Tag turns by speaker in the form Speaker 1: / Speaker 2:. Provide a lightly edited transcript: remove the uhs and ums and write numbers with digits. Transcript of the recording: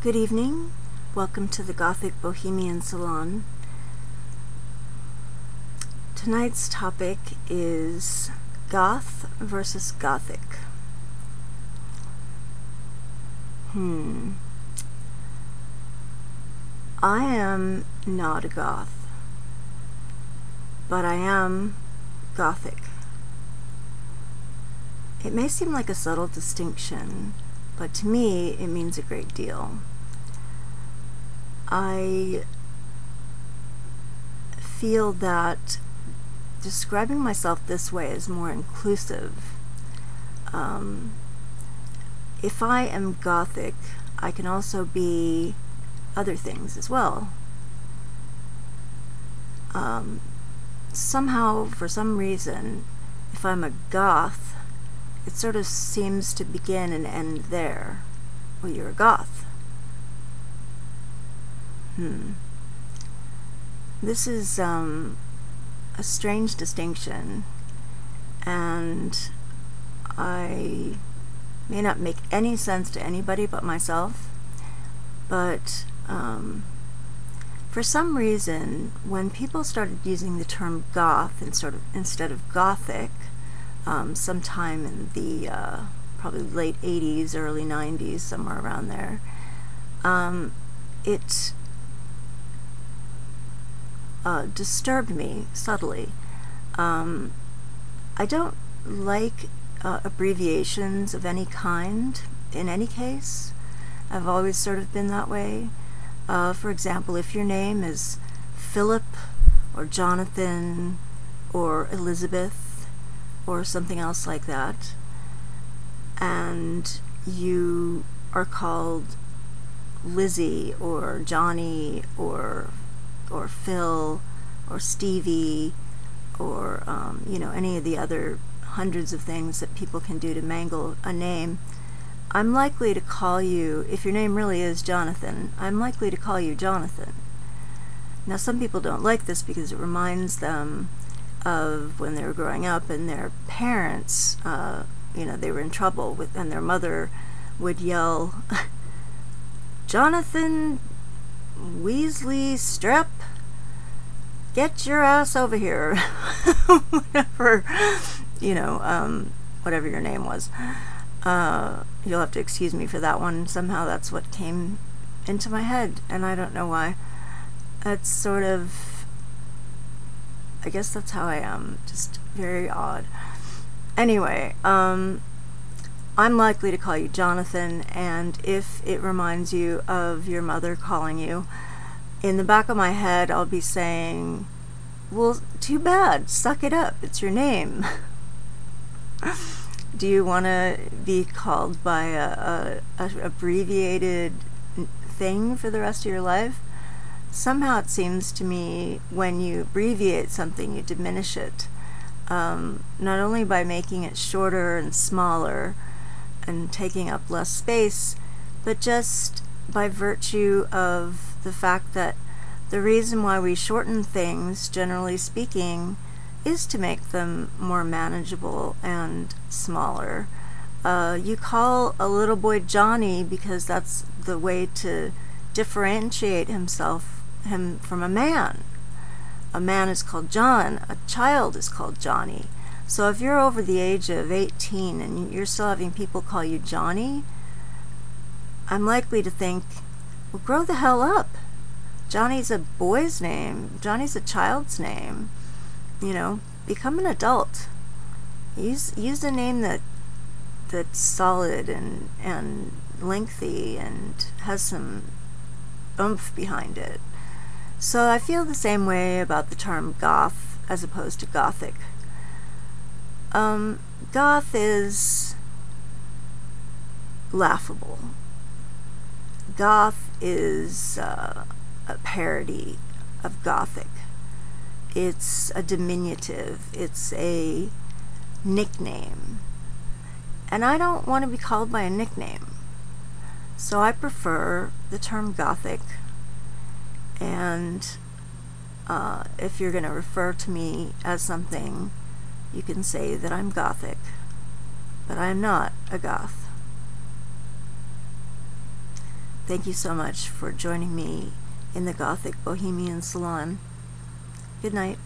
Speaker 1: Good evening. Welcome to the Gothic Bohemian Salon. Tonight's topic is Goth versus Gothic. I am not a Goth, but I am Gothic. It may seem like a subtle distinction, but to me it means a great deal. I feel that describing myself this way is more inclusive. If I am Gothic, I can also be other things as well. Somehow, for some reason, if I'm a Goth, it sort of seems to begin and end there. Well, you're a Goth. This is a strange distinction, and I may not make any sense to anybody but myself, but for some reason, when people started using the term Goth instead of Gothic, sometime in the probably late 80s, early 90s, somewhere around there, it disturbed me subtly. I don't like abbreviations of any kind, in any case. I've always sort of been that way. For example, if your name is Philip or Jonathan or Elizabeth or something else like that, and you are called Lizzie or Johnny or Phil or Stevie or any of the other hundreds of things that people can do to mangle a name, I'm likely to call you, if your name really is Jonathan, I'm likely to call you Jonathan. Now, some people don't like this because it reminds them of when they were growing up and their parents, they were in trouble with, and their mother would yell, "Jonathan Weasley Strep, get your ass over here." Whatever your name was. You'll have to excuse me for that one. Somehow that's what came into my head, and I don't know why. It's sort of, I guess that's how I am, just very odd. Anyway, I'm likely to call you Jonathan, and if it reminds you of your mother calling you, in the back of my head I'll be saying, well, too bad, suck it up, it's your name. Do you want to be called by a abbreviated thing for the rest of your life? Somehow it seems to me when you abbreviate something, you diminish it. Not only by making it shorter and smaller and taking up less space, but just by virtue of the fact that the reason why we shorten things, generally speaking, is to make them more manageable and smaller. You call a little boy Johnny because that's the way to differentiate him from a man. A man is called John, a child is called Johnny. So if you're over the age of 18 and you're still having people call you Johnny, I'm likely to think, well, grow the hell up. Johnny's a boy's name. Johnny's a child's name. Become an adult. Use a name that's solid and lengthy and has some oomph behind it. So I feel the same way about the term Goth as opposed to Gothic. Goth is laughable. Goth is a parody of Gothic. It's a diminutive. It's a nickname. And I don't want to be called by a nickname. So I prefer the term Gothic. And if you're going to refer to me as something, you can say that I'm Gothic. But I am not a Goth. thank you so much for joining me in the Gothic Bohemian Salon. Good night.